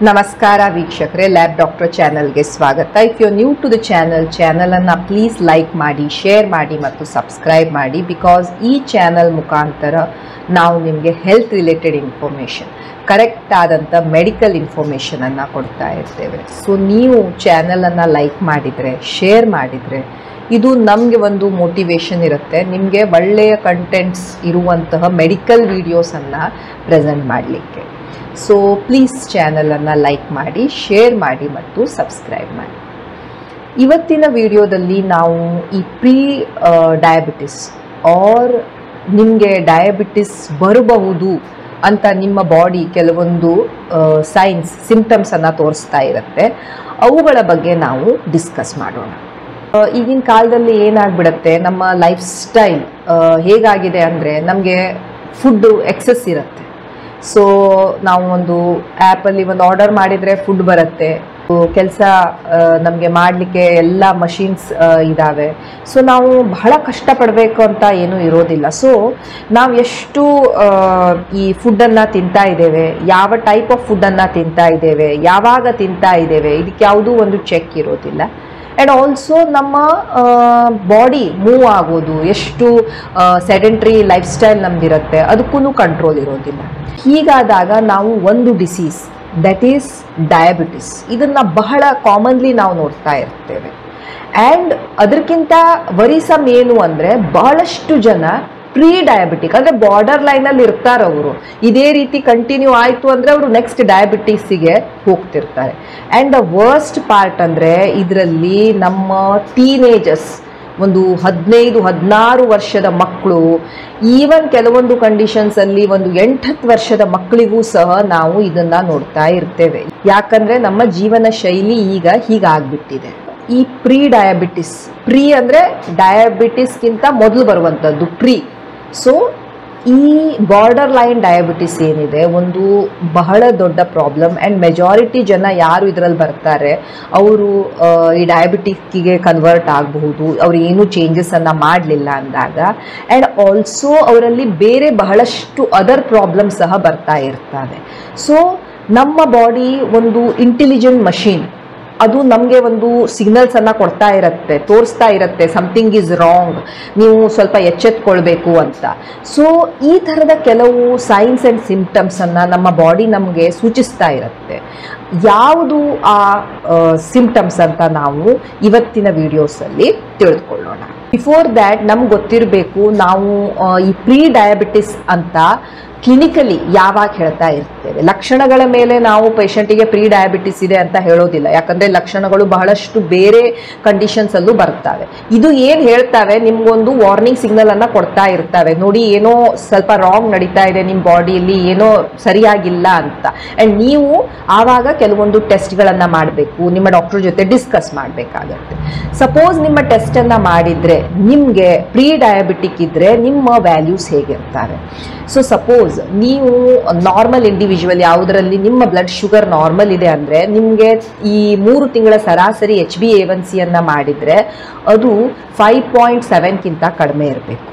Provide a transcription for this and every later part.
ನಮಸ್ಕಾರ ವೀಕ್ಷಕರೇ, lab doctor ಚಾನೆಲ್ಗೆ ಸ್ವಾಗತ. If you new to the ಚಾನಲನ್ನು ಪ್ಲೀಸ್ ಲೈಕ್ ಮಾಡಿ, ಶೇರ್ ಮಾಡಿ ಮತ್ತು ಸಬ್ಸ್ಕ್ರೈಬ್ ಮಾಡಿ. ಬಿಕಾಸ್ ಈ ಚಾನಲ್ ಮುಖಾಂತರ ನಾವು ನಿಮಗೆ ಹೆಲ್ತ್ ರಿಲೇಟೆಡ್ ಇನ್ಫಾರ್ಮೇಷನ್, ಕರೆಕ್ಟ್ ಆದಂಥ ಮೆಡಿಕಲ್ ಇನ್ಫಾರ್ಮೇಷನನ್ನು ಕೊಡ್ತಾ ಇರ್ತೇವೆ. ಸೊ ನೀವು ಚಾನಲನ್ನು ಲೈಕ್ ಮಾಡಿದರೆ, ಶೇರ್ ಮಾಡಿದರೆ ಇದು ನಮಗೆ ಒಂದು ಮೋಟಿವೇಶನ್ ಇರುತ್ತೆ, ನಿಮಗೆ ಒಳ್ಳೆಯ ಕಂಟೆಂಟ್ಸ್ ಇರುವಂತಹ ಮೆಡಿಕಲ್ ವಿಡಿಯೋಸನ್ನು ಪ್ರೆಸೆಂಟ್ ಮಾಡಲಿಕ್ಕೆ. ಸೊ ಪ್ಲೀಸ್ ಚಾನಲನ್ನು ಲೈಕ್ ಮಾಡಿ, ಶೇರ್ ಮಾಡಿ ಮತ್ತು ಸಬ್ಸ್ಕ್ರೈಬ್ ಮಾಡಿ. ಇವತ್ತಿನ ವಿಡಿಯೋದಲ್ಲಿ ನಾವು ಈ ಪ್ರೀ ಡಯಾಬಿಟಿಸ್ ಆರ್ ನಿಮಗೆ ಡಯಾಬಿಟಿಸ್ ಬರಬಹುದು ಅಂತ ನಿಮ್ಮ ಬಾಡಿ ಕೆಲವೊಂದು ಸೈನ್ಸ್ ಸಿಂಪ್ಟಮ್ಸನ್ನು ತೋರಿಸ್ತಾ ಇರುತ್ತೆ, ಅವುಗಳ ಬಗ್ಗೆ ನಾವು ಡಿಸ್ಕಸ್ ಮಾಡೋಣ. ಈಗಿನ ಕಾಲದಲ್ಲಿ ಏನಾಗ್ಬಿಡುತ್ತೆ, ನಮ್ಮ ಲೈಫ್ ಸ್ಟೈಲ್ ಹೇಗಾಗಿದೆ ಅಂದರೆ ನಮಗೆ ಫುಡ್ಡು ಎಕ್ಸಸ್ ಇರುತ್ತೆ. ಸೊ ನಾವು ಒಂದು ಆ್ಯಪಲ್ಲಿ ಒಂದು ಆರ್ಡರ್ ಮಾಡಿದರೆ ಫುಡ್ ಬರುತ್ತೆ, ಕೆಲಸ ನಮಗೆ ಮಾಡಲಿಕ್ಕೆ ಎಲ್ಲ ಮಷೀನ್ಸ್ ಇದ್ದಾವೆ. ಸೊ ನಾವು ಬಹಳ ಕಷ್ಟಪಡಬೇಕು ಅಂತ ಏನೂ ಇರೋದಿಲ್ಲ. ಸೊ ನಾವು ಎಷ್ಟು ಈ ಫುಡ್ಡನ್ನು ತಿಂತಾ ಇದ್ದೇವೆ, ಯಾವ ಟೈಪ್ ಆಫ್ ಫುಡ್ಡನ್ನು ತಿಂತಾ ಇದ್ದೇವೆ, ಯಾವಾಗ ತಿಂತಾ ಇದ್ದೇವೆ, ಇದಕ್ಕೆ ಯಾವುದೂ ಒಂದು ಚೆಕ್ ಇರೋದಿಲ್ಲ. ಆ್ಯಂಡ್ ಆಲ್ಸೋ ನಮ್ಮ ಬಾಡಿ ಮೂವ್ ಆಗೋದು, ಎಷ್ಟು ಸೆಡೆಂಟ್ರಿ ಲೈಫ್ ಸ್ಟೈಲ್ ನಮ್ದಿರುತ್ತೆ ಅದಕ್ಕೂ ಕಂಟ್ರೋಲ್ ಇರೋದಿಲ್ಲ. ಹೀಗಾದಾಗ ನಾವು ಒಂದು ಡಿಸೀಸ್ ದಟ್ ಈಸ್ ಡಯಾಬಿಟಿಸ್, ಇದನ್ನು ಬಹಳ ಕಾಮನ್ಲಿ ನಾವು ನೋಡ್ತಾ ಇರ್ತೇವೆ. ಆ್ಯಂಡ್ ಅದಕ್ಕಿಂತ ವರಿಸಮ್ ಏನು ಅಂದರೆ ಬಹಳಷ್ಟು ಜನ ಪ್ರೀ ಡಯಾಬಿಟಿಕ್ ಅಂದರೆ ಬಾರ್ಡರ್ ಲೈನಲ್ಲಿ ಇರ್ತಾರೆ. ಅವರು ಇದೇ ರೀತಿ ಕಂಟಿನ್ಯೂ ಆಯಿತು ಅಂದರೆ ಅವರು ನೆಕ್ಸ್ಟ್ ಡಯಾಬಿಟಿಕ್ಸಿಗೆ ಹೋಗ್ತಿರ್ತಾರೆ. ಆ್ಯಂಡ್ ದ ವರ್ಸ್ಟ್ ಪಾರ್ಟ್ ಅಂದರೆ ಇದರಲ್ಲಿ ನಮ್ಮ ಟೀನೇಜರ್ಸ್, ಒಂದು 15-16 ವರ್ಷದ ಮಕ್ಕಳು, ಈವನ್ ಕೆಲವೊಂದು ಕಂಡೀಷನ್ಸಲ್ಲಿ ಒಂದು 8-10 ವರ್ಷದ ಮಕ್ಕಳಿಗೂ ಸಹ ನಾವು ಇದನ್ನು ನೋಡ್ತಾ ಇರ್ತೇವೆ. ಯಾಕಂದರೆ ನಮ್ಮ ಜೀವನ ಶೈಲಿ ಈಗ ಹೀಗಾಗ್ಬಿಟ್ಟಿದೆ. ಈ ಪ್ರೀ ಡಯಾಬಿಟಿಸ್, ಪ್ರೀ ಅಂದರೆ ಡಯಾಬಿಟಿಸ್ಗಿಂತ ಮೊದಲು ಬರುವಂಥದ್ದು ಪ್ರೀ. ಸೊ ಈ ಬಾರ್ಡರ್ ಲೈನ್ ಡಯಾಬಿಟಿಸ್ ಏನಿದೆ ಒಂದು ಬಹಳ ದೊಡ್ಡ ಪ್ರಾಬ್ಲಮ್. ಆ್ಯಂಡ್ ಮೆಜಾರಿಟಿ ಜನ ಯಾರು ಇದರಲ್ಲಿ ಬರ್ತಾರೆ ಅವರು ಈ ಡಯಾಬಿಟಿಕ್ಕಿಗೆ ಕನ್ವರ್ಟ್ ಆಗಬಹುದು, ಅವರು ಏನೂ ಚೇಂಜಸನ್ನು ಮಾಡಲಿಲ್ಲ ಅಂದಾಗ. ಆ್ಯಂಡ್ ಆಲ್ಸೋ ಅವರಲ್ಲಿ ಬೇರೆ ಬಹಳಷ್ಟು ಅದರ್ ಪ್ರಾಬ್ಲಮ್ಸ್ ಸಹ ಬರ್ತಾ ಇರ್ತವೆ. ಸೊ ನಮ್ಮ ಬಾಡಿ ಒಂದು ಇಂಟೆಲಿಜೆಂಟ್ ಮಷೀನ್, ಅದು ನಮಗೆ ಒಂದು ಸಿಗ್ನಲ್ಸನ್ನು ಕೊಡ್ತಾ ಇರುತ್ತೆ, ತೋರಿಸ್ತಾ ಇರುತ್ತೆ ಸಮಥಿಂಗ್ ಈಸ್ ರಾಂಗ್, ನೀವು ಸ್ವಲ್ಪ ಎಚ್ಚೆತ್ಕೊಳ್ಬೇಕು ಅಂತ. ಸೊ ಈ ಥರದ ಕೆಲವು ಸೈನ್ಸ್ ಆ್ಯಂಡ್ ಸಿಂಪ್ಟಮ್ಸನ್ನು ನಮ್ಮ ಬಾಡಿ ನಮಗೆ ಸೂಚಿಸ್ತಾ ಇರುತ್ತೆ. ಯಾವುದು ಆ ಸಿಂಪ್ಟಮ್ಸ್ ಅಂತ ನಾವು ಇವತ್ತಿನ ವಿಡಿಯೋಸಲ್ಲಿ ತಿಳಿದುಕೊಳ್ಳೋಣ. ಬಿಫೋರ್ ದ್ಯಾಟ್ ನಮ್ಗೆ ಗೊತ್ತಿರಬೇಕು, ನಾವು ಈ ಪ್ರೀ ಡಯಾಬಿಟಿಸ್ ಅಂತ ಕ್ಲಿನಿಕಲಿ ಯಾವಾಗ ಹೇಳ್ತಾ ಇರ್ತೇವೆ. ಲಕ್ಷಣಗಳ ಮೇಲೆ ನಾವು ಪೇಷಂಟಿಗೆ ಪ್ರೀ ಡಯಾಬಿಟಿಸ್ ಇದೆ ಅಂತ ಹೇಳೋದಿಲ್ಲ, ಯಾಕಂದರೆ ಲಕ್ಷಣಗಳು ಬಹಳಷ್ಟು ಬೇರೆ ಕಂಡೀಷನ್ಸಲ್ಲೂ ಬರ್ತವೆ. ಇದು ಏನು ಹೇಳ್ತವೆ, ನಿಮ್ಗೊಂದು ವಾರ್ನಿಂಗ್ ಸಿಗ್ನಲನ್ನು ಕೊಡ್ತಾ ಇರ್ತವೆ, ನೋಡಿ ಏನೋ ಸ್ವಲ್ಪ ರಾಂಗ್ ನಡೀತಾ ಇದೆ ನಿಮ್ಮ ಬಾಡಿಯಲ್ಲಿ, ಏನೋ ಸರಿಯಾಗಿಲ್ಲ ಅಂತ. ಆ್ಯಂಡ್ ನೀವು ಆವಾಗ ಕೆಲವೊಂದು ಟೆಸ್ಟ್ಗಳನ್ನು ಮಾಡಬೇಕು, ನಿಮ್ಮ ಡಾಕ್ಟರ್ ಜೊತೆ ಡಿಸ್ಕಸ್ ಮಾಡಬೇಕಾಗತ್ತೆ. ಸಪೋಸ್ ನಿಮ್ಮ ಟೆಸ್ಟನ್ನು ಮಾಡಿದರೆ ನಿಮಗೆ ಪ್ರೀ ಡಯಾಬಿಟಿಕ್ ಇದ್ದರೆ ನಿಮ್ಮ ವ್ಯಾಲ್ಯೂಸ್ ಹೇಗಿರ್ತವೆ. ಸೊ ಸಪೋಸ್ ನೀವು ನಾರ್ಮಲ್ ಇಂಡಿವಿಜುವಲ್ ಯಾವುದರಲ್ಲಿ ನಿಮ್ಮ ಬ್ಲಡ್ ಶುಗರ್ ನಾರ್ಮಲ್ ಇದೆ ಅಂದರೆ ನಿಮಗೆ ಈ 3 ತಿಂಗಳ ಸರಾಸರಿ HbA1c ಮಾಡಿದರೆ ಅದು 5.7ಕ್ಕಿಂತ ಕಡಿಮೆ ಇರಬೇಕು.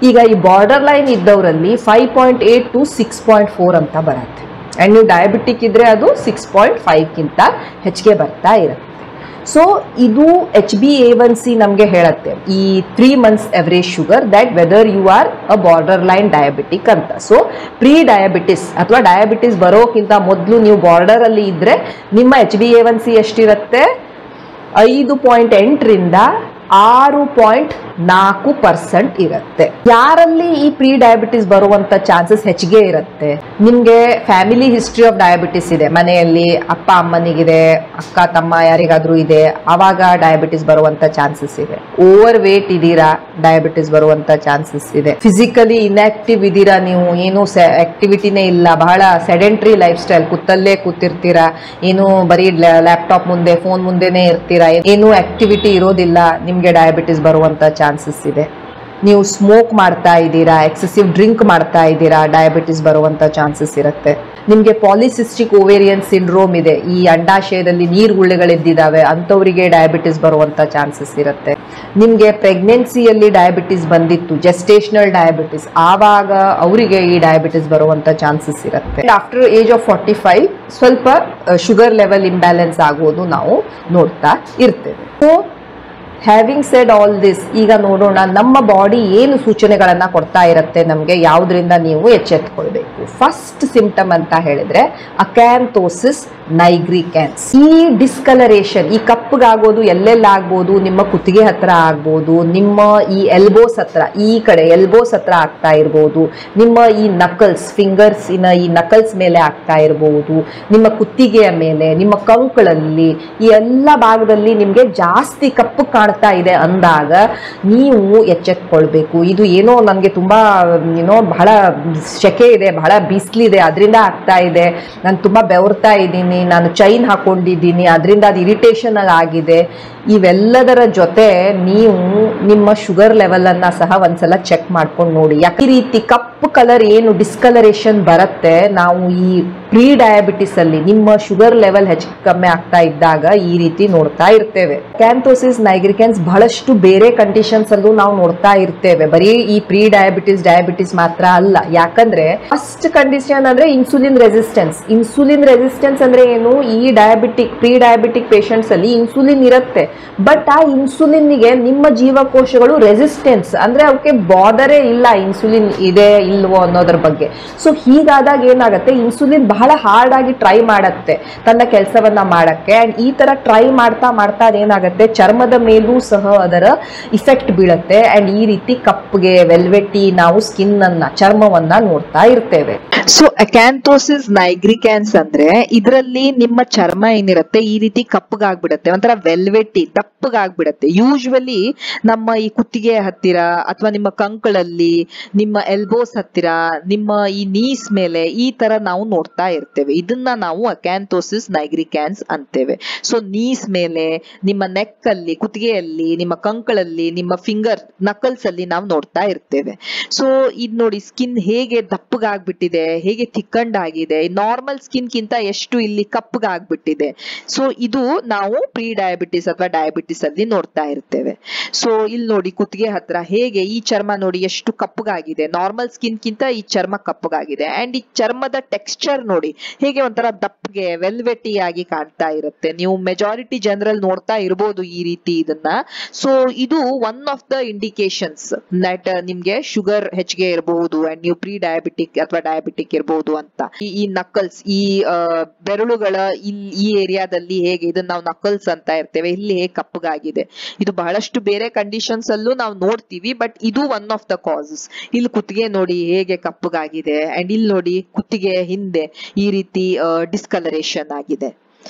ಈಗ ಈ ಬಾರ್ಡರ್ ಲೈನ್ ಇದ್ದವರಲ್ಲಿ 5.8 to 6.4 ಅಂತ ಬರುತ್ತೆ. ಆ್ಯಂಡ್ ನೀವು ಡಯಾಬಿಟಿಕ್ ಇದ್ದರೆ ಅದು 6.5ಕ್ಕಿಂತ ಹೆಚ್ಚಿಗೆ ಬರ್ತಾ ಇರುತ್ತೆ. ಸೊ ಇದು HbA1c ನಮಗೆ ಹೇಳುತ್ತೆ ಈ 3 months average sugar that whether you are a border line diabetic ಅಂತ. ಸೊ ಪ್ರೀ ಡಯಾಬಿಟಿಸ್ ಅಥವಾ ಡಯಾಬಿಟಿಸ್ ಬರೋಕ್ಕಿಂತ ಮೊದಲು ನೀವು ಬಾರ್ಡರಲ್ಲಿ ಇದ್ದರೆ ನಿಮ್ಮ HbA1c ಎಷ್ಟಿರುತ್ತೆ, 5.8ರಿಂದ 6.4% ಇರುತ್ತೆ. ಯಾರಲ್ಲಿ ಈ ಪ್ರೀ ಡಯಾಬಿಟಿಸ್ ಬರುವಂತ ಚಾನ್ಸಸ್ ಹೆಚ್ಚಿಗೆ ಇರುತ್ತೆ, ನಿಮಗೆ ಫ್ಯಾಮಿಲಿ ಹಿಸ್ಟ್ರಿ ಆಫ್ ಡಯಾಬಿಟಿಸ್ ಇದೆ, ಮನೆಯಲ್ಲಿ ಅಪ್ಪ ಅಮ್ಮನಿಗಿದೆ, ಅಕ್ಕ ತಮ್ಮ ಯಾರಿಗಾದ್ರೂ ಇದೆ, ಆವಾಗ ಡಯಾಬಿಟಿಸ್ ಬರುವಂತ ಚಾನ್ಸಸ್ ಇದೆ. ಓವರ್ ವೇಟ್ ಇದ್ದೀರಾ, ಡಯಾಬಿಟಿಸ್ ಬರುವಂತ ಚಾನ್ಸಸ್ ಇದೆ. ಫಿಸಿಕಲಿ ಇನ್ಆಕ್ಟಿವ್ ಇದ್ದೀರಾ, ನೀವು ಏನು ಆಕ್ಟಿವಿಟಿನೇ ಇಲ್ಲ, ಬಹಳ ಸೆಡೆಂಟ್ರಿ ಲೈಫ್ ಸ್ಟೈಲ್, ಕೂತಲ್ಲೇ ಕೂತಿರ್ತೀರಾ, ಏನು ಬರೀ ಲ್ಯಾಪ್ಟಾಪ್ ಮುಂದೆ ಫೋನ್ ಮುಂದೆನೇ ಇರ್ತೀರಾ, ಏನು ಆಕ್ಟಿವಿಟಿ ಇರೋದಿಲ್ಲ, ನಿಮಗೆ ಡಯಾಬಿಟಿಸ್ ಬರುವಂಥ ಚಾನ್ಸಸ್ ಇದೆ. ನೀವು ಸ್ಮೋಕ್ ಮಾಡ್ತಾ ಇದ್ದೀರಾ, ಎಕ್ಸೆಸಿವ್ ಡ್ರಿಂಕ್ ಮಾಡ್ತಾ ಇದ್ದೀರಾ, ಡಯಾಬಿಟಿಸ್ ಬರುವಂಥ ಚಾನ್ಸಸ್ ಇರುತ್ತೆ. ನಿಮಗೆ ಪಾಲಿಸಿಸ್ಟಿಕ್ ಓವೇರಿಯನ್ ಸಿಂಡ್ರೋಮ್ ಇದೆ, ಈ ಅಂಡಾಶಯದಲ್ಲಿ ನೀರು ಗುಳ್ಳೆಗಳೆದ್ದಿದ್ದಾವೆ, ಅಂಥವರಿಗೆ ಡಯಾಬಿಟಿಸ್ ಬರುವಂಥ ಚಾನ್ಸಸ್ ಇರುತ್ತೆ. ನಿಮಗೆ ಪ್ರೆಗ್ನೆನ್ಸಿಯಲ್ಲಿ ಡಯಾಬಿಟಿಸ್ ಬಂದಿತ್ತು, ಜೆಸ್ಟೇಷನಲ್ ಡಯಾಬಿಟಿಸ್, ಆವಾಗ ಅವರಿಗೆ ಈ ಡಯಾಬಿಟಿಸ್ ಬರುವಂಥ ಚಾನ್ಸಸ್ ಇರುತ್ತೆ. ಆಫ್ಟರ್ ಏಜ್ ಆಫ್ 45 ಸ್ವಲ್ಪ ಶುಗರ್ ಲೆವೆಲ್ ಇಂಬ್ಯಾಲೆನ್ಸ್ ಆಗೋದು ನಾವು ನೋಡ್ತಾ ಇರ್ತೇವೆ. So having shed all this, ಈಗ ನೋಡೋಣ ನಮ್ಮ ಬಾಡಿ ಏನು ಸೂಚನೆಗಳನ್ನು ಕೊಡ್ತಾ ಇರುತ್ತೆ ನಮಗೆ, ಯಾವುದರಿಂದ ನೀವು ಎಚ್ಚೆತ್ಕೊಳ್ಬೇಕು. ಫಸ್ಟ್ ಸಿಂಪ್ಟಮ್ ಅಂತ ಹೇಳಿದ್ರೆ ಅಕ್ಯಾಂಥೋಸಿಸ್ ನೈಗ್ರಿಕ್ಯಾನ್ಸ್. ಈ ಡಿಸ್ಕಲರೇಷನ್, ಈ ಕಪ್ಪಗಾಗೋದು ಎಲ್ಲೆಲ್ಲಾಗ್ಬೋದು, ನಿಮ್ಮ ಕುತ್ತಿಗೆ ಹತ್ರ ಆಗ್ಬೋದು, ನಿಮ್ಮ ಈ ಎಲ್ಬೋಸ್ ಹತ್ರ, ಈ ಕಡೆ ಎಲ್ಬೋಸ್ ಹತ್ರ ಆಗ್ತಾ ಇರ್ಬೋದು, ನಿಮ್ಮ ಈ ನಕಲ್ಸ್ ಫಿಂಗರ್ಸ್ ಈ ನಕಲ್ಸ್ ಮೇಲೆ ಆಗ್ತಾ ಇರ್ಬೋದು, ನಿಮ್ಮ ಕುತ್ತಿಗೆಯ ಮೇಲೆ, ನಿಮ್ಮ ಕಂಕಳಲ್ಲಿ, ಈ ಎಲ್ಲ ಭಾಗದಲ್ಲಿ ನಿಮಗೆ ಜಾಸ್ತಿ ಕಪ್ಪು ಕಾಣ್ತಾ ಇದೆ ಅಂದಾಗ ನೀವು ಎಚ್ಚೆತ್ಕೊಳ್ಬೇಕು. ಇದು ಏನೋ ನನಗೆ ತುಂಬಾ ಬಹಳ ಶೆಕೆ ಇದೆ, ಬಹಳ ಬಿಸಿಲಿದೆ, ಅದರಿಂದ ಆಗ್ತಾ ಇದೆ, ನಾನು ತುಂಬಾ ಬೆವರ್ತಾ ಇದ್ದೀನಿ, ನಾನು ಚೈನ್ ಹಾಕೊಂಡಿದ್ದೀನಿ, ಅದರಿಂದ ಅದು ಇರಿಟೇಷನ್ ಆಗಿದೆ. ಇವೆಲ್ಲದರ ಜೊತೆ ನೀವು ನಿಮ್ಮ ಶುಗರ್ ಲೆವೆಲ್ ಅನ್ನ ಸಹ ಒಂದ್ಸಲ ಚೆಕ್ ಮಾಡ್ಕೊಂಡು ನೋಡಿ. ಯಾಕೆ ಈ ರೀತಿ ಕಪ್ಪು ಕಲರ್ ಏನು ಡಿಸ್ಕಲರೇಷನ್ ಬರುತ್ತೆ, ನಾವು ಈ ಪ್ರೀ ಡಯಾಬಿಟಿಸ್ ಅಲ್ಲಿ ನಿಮ್ಮ ಶುಗರ್ ಲೆವೆಲ್ ಹೆಚ್ಚು ಕಮ್ಮಿ ಆಗ್ತಾ ಇದ್ದಾಗ ಈ ರೀತಿ ನೋಡ್ತಾ ಇರ್ತೇವೆ. ಕ್ಯಾಂಥೋಸಿಸ್ ನೈಗ್ರಿಕ್ಯಾನ್ಸ್ ಬಹಳಷ್ಟು ಬೇರೆ ಕಂಡೀಷನ್ಸ್ ಅಲ್ಲೂ ನಾವು ನೋಡ್ತಾ ಇರ್ತೇವೆ, ಬರೀ ಈ ಪ್ರೀ ಡಯಾಬಿಟಿಸ್ ಮಾತ್ರ ಅಲ್ಲ. ಯಾಕಂದ್ರೆ ಫಸ್ಟ್ ಕಂಡೀಷನ್ ಅಂದ್ರೆ ಇನ್ಸುಲಿನ್ ರೆಸಿಸ್ಟೆನ್ಸ್. ಇನ್ಸುಲಿನ್ ರೆಸಿಸ್ಟೆನ್ಸ್ ಅಂದ್ರೆ ಏನು, ಈ ಪ್ರೀ ಡಯಾಬಿಟಿಕ್ ಪೇಷಂಟ್ಸ್ ಅಲ್ಲಿ ಇನ್ಸುಲಿನ್ ಇರುತ್ತೆ, ಬಟ್ ಆ ಇನ್ಸುಲಿನ್ಗೆ ನಿಮ್ಮ ಜೀವಕೋಶಗಳು ರೆಸಿಸ್ಟೆನ್ಸ್ ಅಂದ್ರೆ ಅವಕ್ಕೆ ಬಾದರೇ ಇಲ್ಲ ಇನ್ಸುಲಿನ್ ಇದೆ ಇಲ್ವೋ ಅನ್ನೋದ್ರ ಬಗ್ಗೆ. ಸೊ ಹೀಗಾದಾಗ ಏನಾಗುತ್ತೆ, ಇನ್ಸುಲಿನ್ ಬಹಳ ಹಾರ್ಡ್ ಆಗಿ ಟ್ರೈ ಮಾಡತ್ತೆ ತನ್ನ ಕೆಲಸವನ್ನ ಮಾಡಕ್ಕೆ. ಅಂಡ್ ಈ ತರ ಟ್ರೈ ಮಾಡ್ತಾ ಮಾಡ್ತಾ ಅದೇನಾಗುತ್ತೆ, ಚರ್ಮದ ಮೇಲೂ ಸಹ ಅದರ ಇಫೆಕ್ಟ್ ಬೀಳುತ್ತೆ. ಅಂಡ್ ಈ ರೀತಿ ಕಪ್ಪಗೆ ವೆಲ್ವೆಟಿ ನಾವು ಸ್ಕಿನ್ ಅನ್ನ, ಚರ್ಮವನ್ನ ನೋಡ್ತಾ ಇರ್ತೇವೆ. ಸೊ ಅಕ್ಯಾಂಥೋಸಿಸ್ ನೈಗ್ರಿಕ್ಯಾನ್ಸ್ ಅಂದ್ರೆ ಇದರಲ್ಲಿ ನಿಮ್ಮ ಚರ್ಮ ಏನಿರುತ್ತೆ ಈ ರೀತಿ ಕಪ್ಪಗಾಗ್ಬಿಡತ್ತೆ, ಒಂಥರ ವೆಲ್ವೆಟಿ ದಪ್ಪಗಾಗ್ಬಿಡತ್ತೆ. ಯೂಶುವಲಿ ನಮ್ಮ ಈ ಕುತ್ತಿಗೆ ಹತ್ತಿರ ಅಥವಾ ನಿಮ್ಮ ಕಂಕಳಲ್ಲಿ, ನಿಮ್ಮ ಎಲ್ಬೋಸ್ ಹತ್ತಿರ, ನಿಮ್ಮ ಈ ನೀಸ್ ಮೇಲೆ ಈ ತರ ನಾವು ನೋಡ್ತಾ ಇರ್ತೇವೆ. ಇದನ್ನ ನಾವು ಅಕ್ಯಾಂಥೋಸಿಸ್ ನೈಗ್ರಿಕ್ಯಾನ್ಸ್ ಅಂತೇವೆ. ಸೊ ನೀಸ್ ಮೇಲೆ, ನಿಮ್ಮ ನೆಕ್ ಅಲ್ಲಿ, ಕುತ್ತಿಗೆಯಲ್ಲಿ, ನಿಮ್ಮ ಕಂಕಳಲ್ಲಿ, ನಿಮ್ಮ ಫಿಂಗರ್ ನಕಲ್ಸ್ ಅಲ್ಲಿ ನಾವು ನೋಡ್ತಾ ಇರ್ತೇವೆ. ಸೊ ಇದ್ ನೋಡಿ, ಸ್ಕಿನ್ ಹೇಗೆ ದಪ್ಪಗಾಗ್ಬಿಟ್ಟಿದೆ, ಹೇಗೆ ಥಿಕ್ಕಂಡ್ ಆಗಿದೆ, ನಾರ್ಮಲ್ ಸ್ಕಿನ್ ಗಿಂತ ಎಷ್ಟು ಇಲ್ಲಿ ಕಪ್ಪಗಾಗ್ಬಿಟ್ಟಿದೆ. ಸೊ ಇದು ನಾವು ಪ್ರೀ ಡಯಾಬಿಟಿಸ್ ಅಥವಾ ಡಯಾಬಿಟಿಸ್ ಅಲ್ಲಿ ನೋಡ್ತಾ ಇರ್ತೇವೆ. ಸೊ ಇಲ್ಲಿ ನೋಡಿ ಕುತ್ತಿಗೆ ಹತ್ರ ಹೇಗೆ ಈ ಚರ್ಮ ನೋಡಿ ಎಷ್ಟು ಕಪ್ಪಗಾಗಿದೆ, ನಾರ್ಮಲ್ ಸ್ಕಿನ್ ಗಿಂತ ಈ ಚರ್ಮ ಕಪ್ಪಗಾಗಿದೆ. ಅಂಡ್ ಈ ಚರ್ಮದ ಟೆಕ್ಸ್ಚರ್ ನೋಡಿ ಹೇಗೆ ಒಂಥರ ದಪ್ಪಗೆ ವೆಲ್ವೆಟಿ ಆಗಿ ಕಾಣ್ತಾ ಇರುತ್ತೆ. ನೀವು ಮೆಜಾರಿಟಿ ಜನರಲ್ ನೋಡ್ತಾ ಇರ್ಬೋದು ಈ ರೀತಿ ಇದನ್ನ. ಸೊ ಇದು one of the indications that ನಿಮ್ಗೆ ಶುಗರ್ ಹೆಚ್ಚಿಗೆ ಇರಬಹುದು ಅಂಡ್ ನೀವು ಪ್ರೀ ಡಯಾಬಿಟಿಕ್ ಅಥವಾ ಡಯಾಬಿಟಿಕ್ ಇರಬಹುದು ಅಂತ. ಈ ನಕಲ್ಸ್, ಈ ಬೆರಳುಗಳ ಈ ಏರಿಯಾದಲ್ಲಿ ಹೇಗೆ ಇದನ್ನ ನಾವು ನಕಲ್ಸ್ ಅಂತ ಇರ್ತೇವೆ, ಇಲ್ಲಿ ಹೇಗೆ ಕಪ್ಪಗಾಗಿದೆ. ಇದು ಬಹಳಷ್ಟು ಬೇರೆ ಕಂಡೀಷನ್ಸ್ ಅಲ್ಲೂ ನಾವು ನೋಡ್ತೀವಿ, ಬಟ್ ಇದು ಒನ್ ಆಫ್ ದ ಕಾಸಸ್. ಇಲ್ಲಿ ಕುತ್ತಿಗೆ ನೋಡಿ ಹೇಗೆ ಕಪ್ಪಗಾಗಿದೆ ಅಂಡ್ ಇಲ್ಲಿ ನೋಡಿ ಕುತ್ತಿಗೆ ಹಿಂದೆ ಈ ರೀತಿ ಡಿಸ್ಕಲರೇಷನ್ ಆಗಿದೆ.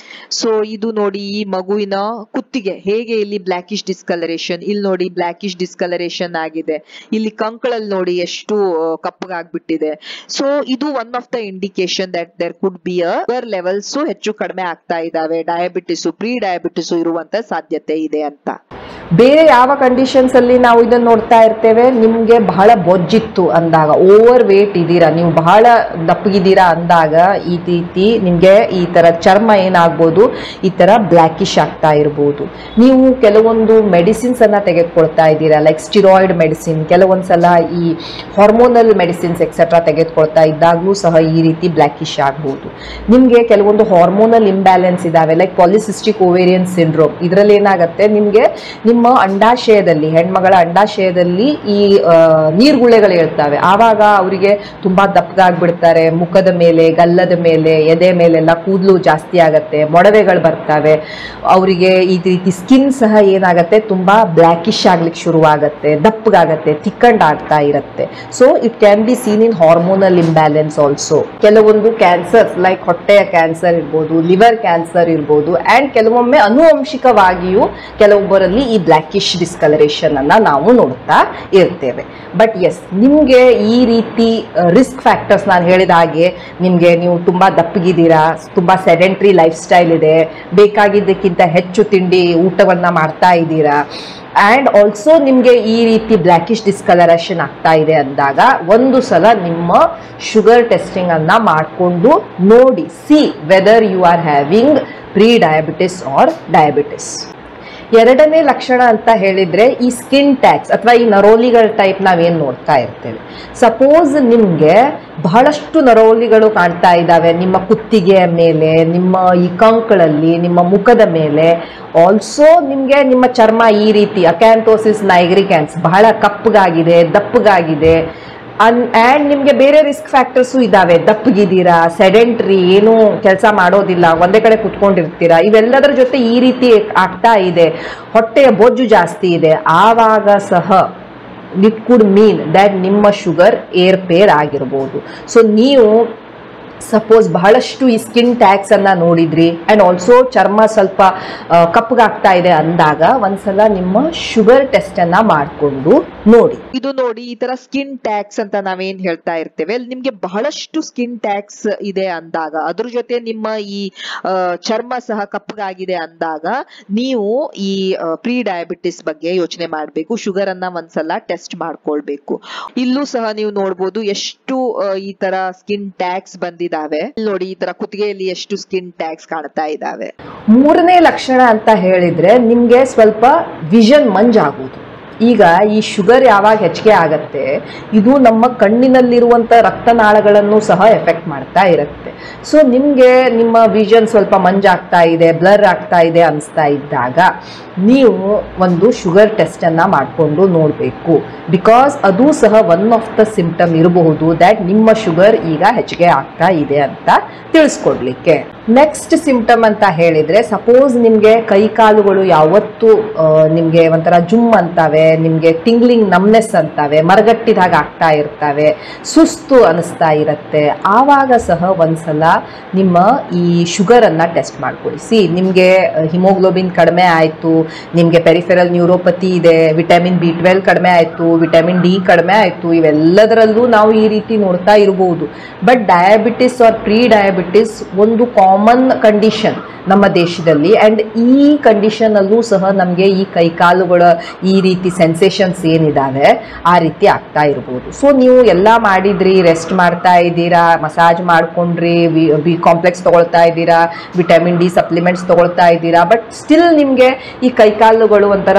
ಸೊ ಇದು ನೋಡಿ ಈ ಮಗುವಿನ ಕುತ್ತಿಗೆ ಹೇಗೆ ಇಲ್ಲಿ ಬ್ಲಾಕಿಶ್ ಡಿಸ್ಕಲರೇಷನ್, ಇಲ್ಲಿ ನೋಡಿ ಬ್ಲಾಕಿಶ್ ಡಿಸ್ಕಲರೇಷನ್ ಆಗಿದೆ, ಇಲ್ಲಿ ಕಂಕಳಲ್ಲಿ ನೋಡಿ ಎಷ್ಟು ಕಪ್ಪಗಾಗ್ಬಿಟ್ಟಿದೆ. ಸೊ ಇದು one of the indication that there could be a sugar levels ಹೆಚ್ಚು ಕಡಿಮೆ ಆಗ್ತಾ ಇದಾವೆ, ಡಯಾಬಿಟಿಸ್ ಪ್ರೀ ಡಯಾಬಿಟಿಸ್ ಇರುವಂತ ಸಾಧ್ಯತೆ ಇದೆ ಅಂತ. ಬೇರೆ ಯಾವ ಕಂಡೀಷನ್ಸ್ ಅಲ್ಲಿ ನಾವು ಇದನ್ನ ನೋಡ್ತಾ ಇರ್ತೇವೆ, ನಿಮ್ಗೆ ಬಹಳ ಬೊಜ್ಜಿತ್ತು ಅಂದಾಗ, ಓವರ್ ವೇಟ್ ಇದೀರಾ, ನೀವು ಬಹಳ ದಪ್ಪಗಿದ್ದೀರಾ ಅಂದಾಗ ಈ ರೀತಿ ನಿಮ್ಗೆ ಈ ತರ ಚರ್ಮ ಏನಾಗ್ಬೋದು, ಈ ತರ ಬ್ಲ್ಯಾಕಿಶ್ ಆಗ್ತಾ ಇರ್ಬೋದು. ನೀವು ಕೆಲವೊಂದು ಮೆಡಿಸಿನ್ಸ್ ಅನ್ನ ತೆಗೆದುಕೊಳ್ತಾ ಇದ್ದೀರಾ, ಲೈಕ್ ಸ್ಟಿರಾಯ್ಡ್ ಮೆಡಿಸಿನ್, ಕೆಲವೊಂದ್ಸಲ ಈ ಹಾರ್ಮೋನಲ್ ಮೆಡಿಸಿನ್ಸ್ ಎಕ್ಸೆಟ್ರಾ ತೆಗೆದುಕೊಳ್ತಾ ಇದ್ದಾಗ್ಲೂ ಸಹ ಈ ರೀತಿ ಬ್ಲ್ಯಾಕಿಶ್ ಆಗ್ಬೋದು. ನಿಮ್ಗೆ ಕೆಲವೊಂದು ಹಾರ್ಮೋನಲ್ ಇಂಬ್ಯಾಲೆನ್ಸ್ ಇದಾವೆ, ಲೈಕ್ ಪಾಲಿಸಿಸ್ಟಿಕ್ ಓವೇರಿಯನ್ ಸಿಂಡ್ರೋಮ್. ಇದರಲ್ಲಿ ಏನಾಗುತ್ತೆ, ನಿಮ್ಗೆ ನಿಮ್ಮ ಅಂಡಾಶಯದಲ್ಲಿ, ಹೆಣ್ಮಗಳ ಅಂಡಾಶಯದಲ್ಲಿ ಈ ನೀರ್ಗುಳ್ಳೆಗಳು ಇರ್ತವೆ, ಆವಾಗ ಅವರಿಗೆ ತುಂಬಾ ದಪ್ಪಗಾಗ್ಬಿಡ್ತಾರೆ, ಮುಖದ ಮೇಲೆ, ಗಲ್ಲದ ಮೇಲೆ, ಎದೆ ಮೇಲೆಲ್ಲ ಕೂದಲು ಜಾಸ್ತಿ ಆಗತ್ತೆ, ಮೊಡವೆಗಳು ಬರ್ತವೆ, ಅವರಿಗೆ ಈ ರೀತಿ ಸ್ಕಿನ್ ಸಹ ಏನಾಗತ್ತೆ ತುಂಬಾ ಬ್ಲ್ಯಾಕಿಶ್ ಆಗ್ಲಿಕ್ಕೆ ಶುರುವಾಗತ್ತೆ, ದಪ್ಪಗಾಗತ್ತೆ, ಥಿಕ್ಕಂಡ್ ಆಗ್ತಾ ಇರುತ್ತೆ. So it can be seen in hormonal imbalance also. ಕೆಲವೊಂದು ಕ್ಯಾನ್ಸರ್ ಲೈಕ್ ಹೊಟ್ಟೆಯ ಕ್ಯಾನ್ಸರ್ ಇರ್ಬೋದು, ಲಿವರ್ ಕ್ಯಾನ್ಸರ್ ಇರ್ಬೋದು, ಅಂಡ್ ಕೆಲವೊಮ್ಮೆ ಅನುವಂಶಿಕವಾಗಿಯೂ ಕೆಲವೊಬ್ಬರಲ್ಲಿ ಈ ಬ್ಲ್ಯಾಕಿಶ್ ಡಿಸ್ಕಲರೇಷನ್ ಅನ್ನ ನಾವು ನೋಡ್ತಾ ಇರ್ತೇವೆ. ಬಟ್ ಎಸ್, ನಿಮ್ಗೆ ಈ ರೀತಿ ರಿಸ್ಕ್ ಫ್ಯಾಕ್ಟರ್ಸ್ ನಾನು ಹೇಳಿದ ಹಾಗೆ, ನಿಮ್ಗೆ ನೀವು ತುಂಬಾ ದಪ್ಪಗಿದ್ದೀರಾ, ತುಂಬಾ ಸೆಡೆಂಟ್ರಿ ಲೈಫ್ ಸ್ಟೈಲ್ ಇದೆ, ಬೇಕಾಗಿದ್ದಕ್ಕಿಂತ ಹೆಚ್ಚು ತಿಂಡಿ ಊಟವನ್ನ ಮಾಡ್ತಾ ಇದ್ದೀರಾ, ಅಂಡ್ ಆಲ್ಸೋ ನಿಮ್ಗೆ ಈ ರೀತಿ ಬ್ಲ್ಯಾಕಿಶ್ ಡಿಸ್ಕಲರೇಷನ್ ಆಗ್ತಾ ಇದೆ ಅಂದಾಗ ಒಂದು ಸಲ ನಿಮ್ಮ ಶುಗರ್ ಟೆಸ್ಟಿಂಗ್ ಅನ್ನ ಮಾಡಿಕೊಂಡು ನೋಡಿ, see whether you are having pre diabetes or diabetes. ಎರಡನೇ ಲಕ್ಷಣ ಅಂತ ಹೇಳಿದ್ರೆ ಈ ಸ್ಕಿನ್ ಟ್ಯಾಕ್ಸ್ ಅಥವಾ ಈ ನರೋಲಿಗಳ ಟೈಪ್ ನಾವೇನು ನೋಡ್ತಾ ಇರ್ತೇವೆ. ಸಪೋಸ್ ನಿಮಗೆ ಬಹಳಷ್ಟು ನರೋಲಿಗಳು ಕಾಣ್ತಾ ಇದ್ದಾವೆ ನಿಮ್ಮ ಕುತ್ತಿಗೆಯ ಮೇಲೆ, ನಿಮ್ಮ ಈ ಕಂಕಳಲ್ಲಿ, ನಿಮ್ಮ ಮುಖದ ಮೇಲೆ. ಆಲ್ಸೋ ನಿಮಗೆ ನಿಮ್ಮ ಚರ್ಮ ಈ ರೀತಿ ಅಕ್ಯಾಂಥೋಸಿಸ್ ನೈಗ್ರಿಕ್ಯಾನ್ಸ್ ಬಹಳ ಕಪ್ಪಗಾಗಿದೆ, ದಪ್ಪಗಾಗಿದೆ. ಆ್ಯಂಡ್ ನಿಮಗೆ ಬೇರೆ ರಿಸ್ಕ್ ಫ್ಯಾಕ್ಟರ್ಸು ಇದ್ದಾವೆ. ದಪ್ಪಗಿದ್ದೀರಾ, ಸೆಡೆಂಟ್ರಿ, ಏನೂ ಕೆಲಸ ಮಾಡೋದಿಲ್ಲ, ಒಂದೇ ಕಡೆ ಕುತ್ಕೊಂಡಿರ್ತೀರಾ, ಇವೆಲ್ಲದರ ಜೊತೆ ಈ ರೀತಿ ಆಗ್ತಾ ಇದೆ, ಹೊಟ್ಟೆಯ ಬೊಜ್ಜು ಜಾಸ್ತಿ ಇದೆ, ಆವಾಗ ಸಹ ಇಟ್ ಕುಡ್ ಮೀನ್ ದ್ಯಾಟ್ ನಿಮ್ಮ ಶುಗರ್ ಏರ್ಪೇರ್ ಆಗಿರ್ಬೋದು. ಸೊ ನೀವು ಸಪೋಸ್ ಬಹಳಷ್ಟು ಈ ಸ್ಕಿನ್ ಟ್ಯಾಕ್ಸ್ ಅನ್ನ ನೋಡಿದ್ರಿ ಆ್ಯಂಡ್ ಆಲ್ಸೋ ಚರ್ಮ ಸ್ವಲ್ಪ ಕಪ್ಪಗಾಗ್ತಾ ಇದೆ ಅಂದಾಗ ಒಂದ್ಸಲ ನಿಮ್ಮ ಶುಗರ್ ಟೆಸ್ಟ್ ಅನ್ನ ಮಾಡಿಕೊಂಡು ನೋಡಿ. ಇದು ನೋಡಿ, ಈ ತರ ಸ್ಕಿನ್ ಟ್ಯಾಕ್ಸ್ ಅಂತ ನಾವೇನ್ ಹೇಳ್ತಾ ಇರ್ತೇವೆ, ನಿಮ್ಗೆ ಬಹಳಷ್ಟು ಸ್ಕಿನ್ ಟ್ಯಾಕ್ಸ್ ಇದೆ ಅಂದಾಗ, ಅದ್ರ ಜೊತೆ ನಿಮ್ಮ ಈ ಚರ್ಮ ಸಹ ಕಪ್ಪಗಾಗಿದೆ ಅಂದಾಗ ನೀವು ಈ ಪ್ರೀ ಡಯಾಬಿಟಿಸ್ ಬಗ್ಗೆ ಯೋಚನೆ ಮಾಡಬೇಕು. ಶುಗರ್ ಅನ್ನ ಒಂದ್ಸಲ ಟೆಸ್ಟ್ ಮಾಡ್ಕೊಳ್ಬೇಕು. ಇಲ್ಲೂ ಸಹ ನೀವು ನೋಡ್ಬೋದು ಎಷ್ಟು ಈ ತರ ಸ್ಕಿನ್ ಟ್ಯಾಕ್ಸ್ ಬಂದಿದೆ. ನೋಡಿ, ಈ ತರ ಕುತ್ತಿಗೆಯಲ್ಲಿ ಎಷ್ಟು ಸ್ಕಿನ್ ಟ್ಯಾಕ್ಸ್ ಕಾಣ್ತಾ ಇದಾವೆ. ಮೂರನೇ ಲಕ್ಷಣ ಅಂತ ಹೇಳಿದ್ರೆ ನಿಮ್ಗೆ ಸ್ವಲ್ಪ ವಿಷನ್ ಮಂಜಾಗುವುದು. ಈಗ ಈ ಶುಗರ್ ಯಾವಾಗ ಹೆಚ್ಚಿಗೆ ಆಗತ್ತೆ, ಇದು ನಮ್ಮ ಕಣ್ಣಿನಲ್ಲಿರುವಂಥ ರಕ್ತನಾಳಗಳನ್ನು ಸಹ ಎಫೆಕ್ಟ್ ಮಾಡ್ತಾ ಇರುತ್ತೆ. ಸೊ ನಿಮಗೆ ನಿಮ್ಮ ವಿಷನ್ ಸ್ವಲ್ಪ ಮಂಜಾಗ್ತಾ ಇದೆ, ಬ್ಲರ್ ಆಗ್ತಾ ಇದೆ ಅನಿಸ್ತಾ ಇದ್ದಾಗ ನೀವು ಒಂದು ಶುಗರ್ ಟೆಸ್ಟನ್ನು ಮಾಡಿಕೊಂಡು ನೋಡಬೇಕು. ಬಿಕಾಸ್ ಅದು ಸಹ ಒನ್ ಆಫ್ ದ ಸಿಂಪ್ಟಮ್ ಇರಬಹುದು ದ್ಯಾಟ್ ನಿಮ್ಮ ಶುಗರ್ ಈಗ ಹೆಚ್ಚಿಗೆ ಆಗ್ತಾ ಇದೆ ಅಂತ ತಿಳಿಸ್ಕೊಡ್ಲಿಕ್ಕೆ. ನೆಕ್ಸ್ಟ್ ಸಿಂಪ್ಟಮ್ ಅಂತ ಹೇಳಿದರೆ, ಸಪೋಸ್ ನಿಮಗೆ ಕೈ ಕಾಲುಗಳು ಯಾವತ್ತೂ ನಿಮಗೆ ಒಂಥರ ಜುಮ್ ಅಂತಾವೆ, ನಿಮಗೆ ಟಿಂಗ್ಲಿಂಗ್ ನಮ್ನೆಸ್ ಅಂತಾವೆ, ಮರಗಟ್ಟಿದಾಗ ಆಗ್ತಾ ಇರ್ತವೆ, ಸುಸ್ತು ಅನಿಸ್ತಾ ಇರುತ್ತೆ, ಆವಾಗ ಸಹ ಒಂದ್ಸಲ ನಿಮ್ಮ ಈ ಶುಗರನ್ನು ಟೆಸ್ಟ್ ಮಾಡ್ಕೊಳಿಸಿ. ನಿಮಗೆ ಹಿಮೋಗ್ಲೋಬಿನ್ ಕಡಿಮೆ ಆಯಿತು, ನಿಮಗೆ ಪೆರಿಫೆರಲ್ ನ್ಯೂರೋಪತಿ ಇದೆ, ವಿಟಮಿನ್ B12 ಕಡಿಮೆ ಆಯಿತು, ವಿಟಮಿನ್ D ಕಡಿಮೆ ಆಯಿತು, ಇವೆಲ್ಲದರಲ್ಲೂ ನಾವು ಈ ರೀತಿ ನೋಡ್ತಾ ಇರ್ಬೋದು. But diabetes or prediabetes ಒಂದು ಕಾಮನ್ ಕಂಡೀಷನ್ ನಮ್ಮ ದೇಶದಲ್ಲಿ. ಆ್ಯಂಡ್ ಈ ಕಂಡೀಷನಲ್ಲೂ ಸಹ ನಮಗೆ ಈ ಕೈಕಾಲುಗಳ ಈ ರೀತಿ ಸೆನ್ಸೇಷನ್ಸ್ ಏನಿದ್ದಾವೆ ಆ ರೀತಿ ಆಗ್ತಾ ಇರ್ಬೋದು. ಸೊ ನೀವು ಎಲ್ಲ ಮಾಡಿದ್ರಿ, ರೆಸ್ಟ್ ಮಾಡ್ತಾ ಇದ್ದೀರಾ, ಮಸಾಜ್ ಮಾಡ್ಕೊಂಡ್ರಿ, ಬಿ ಕಾಂಪ್ಲೆಕ್ಸ್ ತೊಗೊಳ್ತಾ ಇದ್ದೀರಾ, ವಿಟಮಿನ್ D ಸಪ್ಲಿಮೆಂಟ್ಸ್ ತೊಗೊಳ್ತಾ ಇದ್ದೀರಾ, ಬಟ್ ಸ್ಟಿಲ್ ನಿಮಗೆ ಈ ಕೈಕಾಲುಗಳು ಒಂಥರ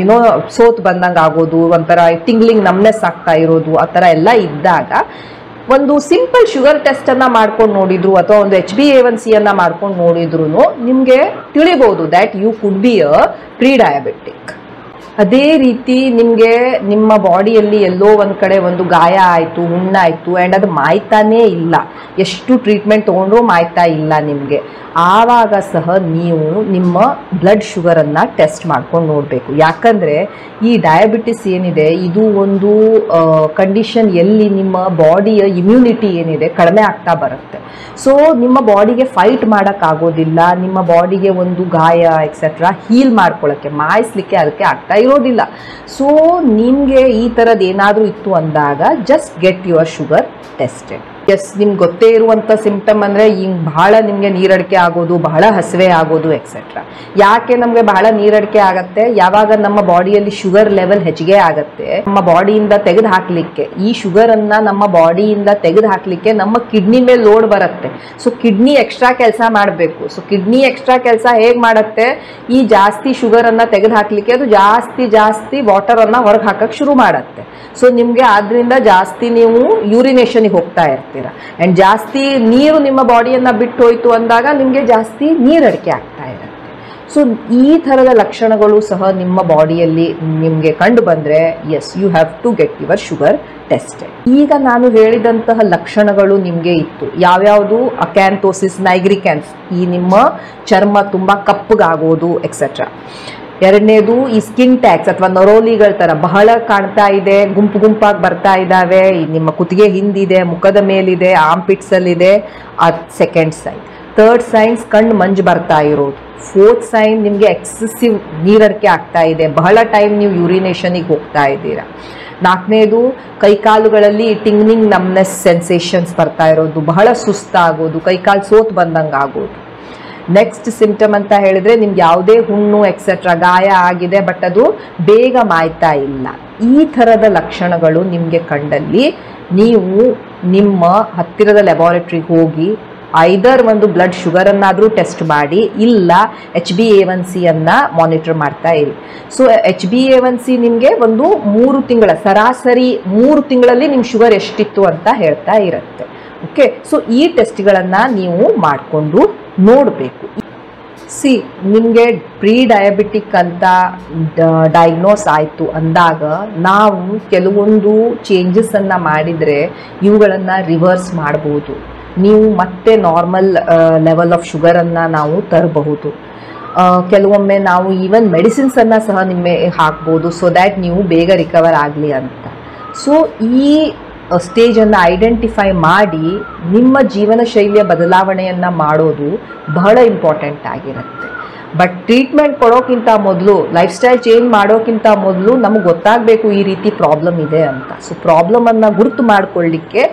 ಏನೋ ಸೋತ್ ಬಂದಂಗೆ ಆಗೋದು, ಒಂಥರ ಟಿಂಗ್ಲಿಂಗ್ ನಮ್ನೆಸ್ ಆಗ್ತಾ ಇರೋದು, ಆ ಥರ ಎಲ್ಲ ಇದ್ದಾಗ ಒಂದು ಸಿಂಪಲ್ ಶುಗರ್ ಟೆಸ್ಟನ್ನು ಮಾಡ್ಕೊಂಡು ನೋಡಿದ್ರು ಅಥವಾ ಒಂದು HbA1c ಅನ್ನು ಮಾಡ್ಕೊಂಡು ನೋಡಿದ್ರು ನಿಮಗೆ ತಿಳಿಬೋದು that you could be a prediabetic. ಅದೇ ರೀತಿ ನಿಮಗೆ ನಿಮ್ಮ ಬಾಡಿಯಲ್ಲಿ ಎಲ್ಲೋ ಒಂದು ಕಡೆ ಒಂದು ಗಾಯ ಆಯಿತು, ಹುಣ್ಣಾಯಿತು ಆ್ಯಂಡ್ ಅದು ಮಾಯ್ತಾನೇ ಇಲ್ಲ, ಎಷ್ಟು ಟ್ರೀಟ್ಮೆಂಟ್ ತೊಗೊಂಡ್ರೂ ಮಾಯ್ತಾ ಇಲ್ಲ ನಿಮಗೆ, ಆವಾಗ ಸಹ ನೀವು ನಿಮ್ಮ ಬ್ಲಡ್ ಶುಗರನ್ನು ಟೆಸ್ಟ್ ಮಾಡ್ಕೊಂಡು ನೋಡಬೇಕು. ಯಾಕಂದರೆ ಈ ಡಯಾಬಿಟಿಸ್ ಏನಿದೆ ಇದು ಒಂದು ಕಂಡೀಷನ್ ಎಲ್ಲಿ ನಿಮ್ಮ ಬಾಡಿಯ ಇಮ್ಯುನಿಟಿ ಏನಿದೆ ಕಡಿಮೆ ಆಗ್ತಾ ಬರುತ್ತೆ. ಸೊ ನಿಮ್ಮ ಬಾಡಿಗೆ ಫೈಟ್ ಮಾಡೋಕ್ಕಾಗೋದಿಲ್ಲ, ನಿಮ್ಮ ಬಾಡಿಗೆ ಒಂದು ಗಾಯ ಎಕ್ಸೆಟ್ರಾ ಹೀಲ್ ಮಾಡ್ಕೊಳ್ಳೋಕ್ಕೆ, ಮಾಯಿಸ್ಲಿಕ್ಕೆ ಅದಕ್ಕೆ ಆಗ್ತಾ ಇರೋದಿಲ್ಲ. ಸೊ ನಿಮಗೆ ಈ ಥರದ್ದು ಏನಾದರೂ ಇತ್ತು ಅಂದಾಗ just get your sugar tested. Yes, ನಿಮ್ಗೆ ಗೊತ್ತೇ ಇರುವಂಥ ಸಿಂಪ್ಟಮ್ ಅಂದರೆ ಹಿಂಗೆ ಬಹಳ ನಿಮಗೆ ನೀರಡಿಕೆ ಆಗೋದು, ಬಹಳ ಹಸಿವೆ ಆಗೋದು ಎಕ್ಸೆಟ್ರಾ. ಯಾಕೆ ನಮಗೆ ಬಹಳ ನೀರಡಿಕೆ ಆಗತ್ತೆ? ಯಾವಾಗ ನಮ್ಮ ಬಾಡಿಯಲ್ಲಿ ಶುಗರ್ ಲೆವೆಲ್ ಹೆಚ್ಚಿಗೆ ಆಗತ್ತೆ, ನಮ್ಮ ಬಾಡಿಯಿಂದ ತೆಗೆದು ಹಾಕಲಿಕ್ಕೆ, ಈ ಶುಗರನ್ನು ನಮ್ಮ ಬಾಡಿಯಿಂದ ತೆಗೆದು ಹಾಕಲಿಕ್ಕೆ ನಮ್ಮ ಕಿಡ್ನಿ ಮೇಲೆ ಲೋಡ್ ಬರುತ್ತೆ. ಸೊ ಕಿಡ್ನಿ ಎಕ್ಸ್ಟ್ರಾ ಕೆಲಸ ಮಾಡಬೇಕು. ಸೊ ಕಿಡ್ನಿ ಎಕ್ಸ್ಟ್ರಾ ಕೆಲಸ ಹೇಗೆ ಮಾಡುತ್ತೆ, ಈ ಜಾಸ್ತಿ ಶುಗರನ್ನು ತೆಗೆದು ಹಾಕಲಿಕ್ಕೆ ಅದು ಜಾಸ್ತಿ ವಾಟರನ್ನು ಹೊರಗೆ ಹಾಕಕ್ಕೆ ಶುರು ಮಾಡುತ್ತೆ. ಸೊ ನಿಮಗೆ ಆದ್ದರಿಂದ ಜಾಸ್ತಿ ನೀವು ಯೂರಿನೇಷನ್ಗೆ ಹೋಗ್ತಾ ಇರ್ತೀರಾ ಆ್ಯಂಡ್ ಜಾಸ್ತಿ ನೀರು ನಿಮ್ಮ ಬಾಡಿಯನ್ನು ಬಿಟ್ಟು ಹೋಯ್ತು ಅಂದಾಗ ನಿಮಗೆ ಜಾಸ್ತಿ ನೀರಡಿಕೆ ಆಗ್ತಾ ಇರುತ್ತೆ. ಸೊ ಈ ಥರದ ಲಕ್ಷಣಗಳು ಸಹ ನಿಮ್ಮ ಬಾಡಿಯಲ್ಲಿ ನಿಮಗೆ ಕಂಡು ಬಂದರೆ yes, you have to get your sugar tested. ಈಗ ನಾನು ಹೇಳಿದಂತಹ ಲಕ್ಷಣಗಳು ನಿಮಗೆ ಇತ್ತು ಯಾವ್ಯಾವುದು? ಅಕ್ಯಾಂಥೋಸಿಸ್ ನೈಗ್ರಿಕ್ಯಾನ್ಸ್, ಈ ನಿಮ್ಮ ಚರ್ಮ ತುಂಬ ಕಪ್ಪಗಾಗೋದು ಎಕ್ಸೆಟ್ರಾ. ಎರಡನೇದು ಈ ಸ್ಕಿನ್ ಟ್ಯಾಕ್ಸ್ ಅಥವಾ ನೊರೋಲಿಗಳ ಥರ ಬಹಳ ಕಾಣ್ತಾ ಇದೆ, ಗುಂಪಾಗಿ ಬರ್ತಾ ಇದ್ದಾವೆ, ನಿಮ್ಮ ಕುತ್ತಿಗೆ ಹಿಂದಿದೆ, ಮುಖದ ಮೇಲಿದೆ, ಆರ್ಮ್ಪಿಟ್ಸಲ್ಲಿದೆ, ಅದು ಸೆಕೆಂಡ್ ಸೈನ್. ಥರ್ಡ್ ಸೈನ್ಸ್ ಕಣ್ಣು ಮಂಜು ಬರ್ತಾ ಇರೋದು. ಫೋರ್ತ್ ಸೈನ್ ನಿಮಗೆ ಎಕ್ಸೆಸಿವ್ ನೀರಡಿಕೆ ಆಗ್ತಾ ಇದೆ, ಬಹಳ ಟೈಮ್ ನೀವು ಯೂರಿನೇಷನಿಗೆ ಹೋಗ್ತಾ ಇದ್ದೀರಾ. ನಾಲ್ಕನೇದು ಕೈಕಾಲುಗಳಲ್ಲಿ ಟಿಂಗ್ಲಿಂಗ್ ನಮ್ನೆಸ್ ಸೆನ್ಸೇಷನ್ಸ್ ಬರ್ತಾ ಇರೋದು, ಬಹಳ ಸುಸ್ತಾಗೋದು, ಕೈಕಾಲು ಸೋತ್ ಬಂದಂಗೆ ಆಗೋದು. ನೆಕ್ಸ್ಟ್ ಸಿಂಪ್ಟಮ್ ಅಂತ ಹೇಳಿದ್ರೆ ನಿಮ್ಗೆ ಯಾವುದೇ ಹುಣ್ಣು ಎಕ್ಸೆಟ್ರಾ ಗಾಯ ಆಗಿದೆ ಬಟ್ ಅದು ಬೇಗ ಮಾಯ್ತಾ ಇಲ್ಲ. ಈ ಥರದ ಲಕ್ಷಣಗಳು ನಿಮಗೆ ಕಂಡಲ್ಲಿ ನೀವು ನಿಮ್ಮ ಹತ್ತಿರದ ಲ್ಯಾಬಾರೆಟ್ರಿಗೆ ಹೋಗಿ ಐದರ್ ಒಂದು ಬ್ಲಡ್ ಶುಗರನ್ನಾದರೂ ಟೆಸ್ಟ್ ಮಾಡಿ, ಇಲ್ಲ HbA1c ಅನ್ನು ಮಾನಿಟರ್ ಮಾಡ್ತಾ ಇರಿ. ಸೊ HbA1c ನಿಮಗೆ ಒಂದು 3 ತಿಂಗಳ ಸರಾಸರಿ 3 ತಿಂಗಳಲ್ಲಿ ನಿಮ್ಮ ಶುಗರ್ ಎಷ್ಟಿತ್ತು ಅಂತ ಹೇಳ್ತಾ ಇರುತ್ತೆ. ಓಕೆ, ಸೊ ಈ ಟೆಸ್ಟ್ಗಳನ್ನು ನೀವು ಮಾಡಿಕೊಂಡು ನೋಡಬೇಕು. ನಿಮಗೆ ಪ್ರೀ ಡಯಾಬಿಟಿಕ್ ಅಂತ ಡಯಾಗ್ನೋಸ್ ಆಯಿತು ಅಂದಾಗ ನಾವು ಕೆಲವೊಂದು ಚೇಂಜಸನ್ನು ಮಾಡಿದರೆ ಇವುಗಳನ್ನು ರಿವರ್ಸ್ ಮಾಡ್ಬೋದು. ನೀವು ಮತ್ತೆ ನಾರ್ಮಲ್ ಲೆವೆಲ್ ಆಫ್ ಶುಗರನ್ನು ನಾವು ತರಬಹುದು. ಕೆಲವೊಮ್ಮೆ ನಾವು ಈವನ್ ಮೆಡಿಸಿನ್ಸನ್ನು ಸಹ ನಿಮಗೆ ಹಾಕ್ಬೋದು, ಸೊ ದ್ಯಾಟ್ ನೀವು ಬೇಗ ರಿಕವರ್ ಆಗಲಿ ಅಂತ. ಸೊ ಈ ಸ್ಟೇಜನ್ನು ಐಡೆಂಟಿಫೈ ಮಾಡಿ ನಿಮ್ಮ ಜೀವನ ಶೈಲಿಯ ಬದಲಾವಣೆಯನ್ನು ಮಾಡೋದು ಬಹಳ ಇಂಪಾರ್ಟೆಂಟ್ ಆಗಿರುತ್ತೆ. ಬಟ್ ಟ್ರೀಟ್ಮೆಂಟ್ ಕೊಡೋಕ್ಕಿಂತ ಮೊದಲು, ಲೈಫ್ ಸ್ಟೈಲ್ ಚೇಂಜ್ ಮಾಡೋಕ್ಕಿಂತ ಮೊದಲು ನಮಗೆ ಗೊತ್ತಾಗಬೇಕು ಈ ರೀತಿ ಪ್ರಾಬ್ಲಮ್ ಇದೆ ಅಂತ. ಸೊ ಪ್ರಾಬ್ಲಮನ್ನು ಗುರುತು ಮಾಡಿಕೊಳ್ಳಿಕ್ಕೆ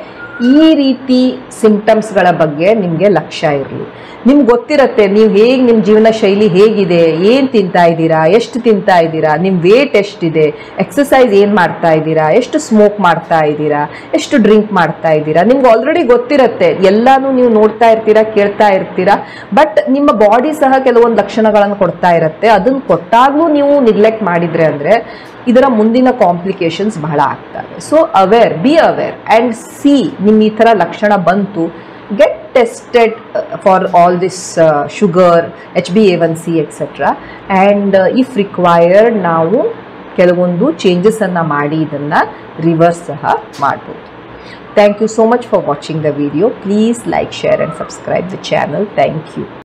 ಈ ರೀತಿ ಸಿಂಪ್ಟಮ್ಸ್ಗಳ ಬಗ್ಗೆ ನಿಮಗೆ ಲಕ್ಷ್ಯ ಇರಲಿ. ನಿಮ್ಗೆ ಗೊತ್ತಿರುತ್ತೆ ನೀವು ಹೇಗೆ, ನಿಮ್ಮ ಜೀವನ ಶೈಲಿ ಹೇಗಿದೆ, ಏನು ತಿಂತಾ ಇದ್ದೀರಾ, ಎಷ್ಟು ತಿಂತಾ ಇದ್ದೀರಾ, ನಿಮ್ಮ ವೇಟ್ ಎಷ್ಟಿದೆ, ಎಕ್ಸಸೈಸ್ ಏನು ಮಾಡ್ತಾ ಇದ್ದೀರಾ, ಎಷ್ಟು ಸ್ಮೋಕ್ ಮಾಡ್ತಾ ಇದ್ದೀರಾ, ಎಷ್ಟು ಡ್ರಿಂಕ್ ಮಾಡ್ತಾ ಇದ್ದೀರಾ, ನಿಮ್ಗೆ ಆಲ್ರೆಡಿ ಗೊತ್ತಿರುತ್ತೆ. ಎಲ್ಲನೂ ನೀವು ನೋಡ್ತಾ ಇರ್ತೀರಾ, ಕೇಳ್ತಾ ಇರ್ತೀರಾ. ಬಟ್ ನಿಮ್ಮ ಬಾಡಿ ಸಹ ಕೆಲವೊಂದು ಲಕ್ಷಣಗಳನ್ನು ಕೊಡ್ತಾ ಇರುತ್ತೆ. ಅದನ್ನು ಕೊಟ್ಟಾಗಲೂ ನೀವು ನಿಗ್ಲೆಕ್ಟ್ ಮಾಡಿದರೆ ಅಂದರೆ ಇದರ ಮುಂದಿನ ಕಾಂಪ್ಲಿಕೇಶನ್ಸ್ ಬಹಳ ಆಗ್ತವೆ. So be aware and C ನಿಮ್ಮ ಈ ಥರ ಲಕ್ಷಣ ಬಂತು, get tested for all this sugar, HbA1c etc. and if required ನಾವು ಕೆಲವೊಂದು ಚೇಂಜಸನ್ನು ಮಾಡಿ ಇದನ್ನು ರಿವರ್ಸ್ ಸಹ ಮಾಡ್ಬೋದು. Thank you so much for watching the video. Please like, share and subscribe the channel. Thank you.